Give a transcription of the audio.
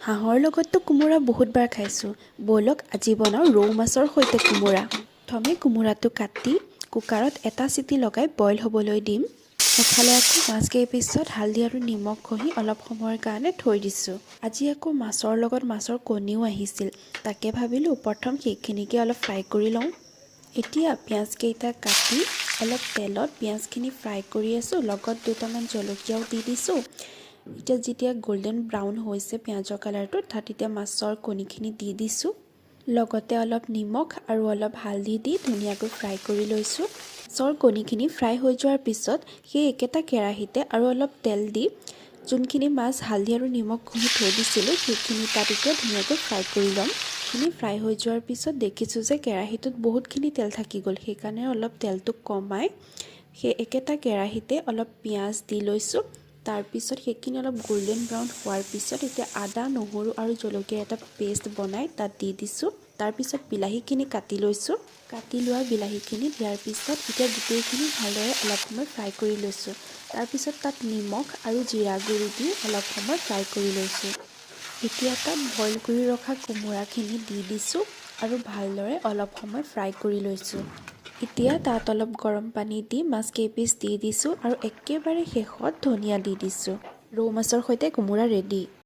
হাঁহৰ লগততো কোমোৰা বহুতবাৰ খাইছোঁ। ব'লক আজি বনাওঁ ৰৌ মাছৰ সৈতে কোমোৰা। প্ৰথমে কোমোৰাটো কাটি কুকাৰত এটা চিটি লগাই বইল হ'বলৈ দিম। এফালে আকৌ মাছ কেইপিছত হালধি আৰু নিমখ ঘঁহি অলপ সময়ৰ কাৰণে থৈ দিছোঁ। আজি আকৌ মাছৰ লগত মাছৰ কণীও আহিছিল। তাকে ভাবিলোঁ প্ৰথম সেইখিনিকে অলপ ফ্ৰাই কৰি লওঁ। এতিয়া পিঁয়াজকেইটা কাটি অলপ তেলত পিঁয়াজখিনি ফ্ৰাই কৰি আছোঁ। লগত দুটামান জলকীয়াও দি দিছোঁ। এতিয়া যেতিয়া গল্ডেন ব্ৰাউন হৈছে পিঁয়াজৰ কালাৰটো, তাত এতিয়া মাছৰ কণীখিনি দি দিছোঁ। লগতে অলপ নিমখ আৰু অলপ হালধি দি ধুনীয়াকৈ ফ্ৰাই কৰি লৈছোঁ। মাছৰ কণীখিনি ফ্ৰাই হৈ যোৱাৰ পিছত সেই একেটা কেৰাহীতে আৰু অলপ তেল দি যোনখিনি মাছ হালধি আৰু নিমখ ঘঁহি থৈ দিছিলোঁ সেইখিনি তাত এতিয়া ধুনীয়াকৈ ফ্ৰাই কৰি ল'ম। সেইখিনি ফ্ৰাই হৈ যোৱাৰ পিছত দেখিছোঁ যে কেৰাহীটোত বহুতখিনি তেল থাকি গ'ল। সেইকাৰণে অলপ তেলটো কমাই সেই একেটা কেৰাহীতে অলপ পিঁয়াজ দি লৈছোঁ। তাৰপিছত সেইখিনি অলপ গল্ডেন ব্ৰাউন হোৱাৰ পিছত এতিয়া আদা, নহৰু আৰু জলকীয়া এটা পেষ্ট বনাই তাত দি দিছোঁ। তাৰপিছত বিলাহীখিনি কাটি লৈছোঁ। কাটি লোৱা বিলাহীখিনি দিয়াৰ পিছত এতিয়া গোটেইখিনি ভালদৰে অলপ সময় ফ্ৰাই কৰি লৈছোঁ। তাৰপিছত তাত নিমখ আৰু জিৰা গুড়ি দি অলপ সময় ফ্ৰাই কৰি লৈছোঁ। এতিয়া তাত বইল কৰি ৰখা কোমোৰাখিনি দি দিছোঁ আৰু ভালদৰে অলপ সময় ফ্ৰাই কৰি লৈছোঁ। এতিয়া তাত অলপ গৰম পানী দি মাছ কেইপিচ দি দিছোঁ আৰু একেবাৰে শেষত ধনিয়া দি দিছোঁ। ৰৌ মাছৰ সৈতে কোমোৰা ৰেডি।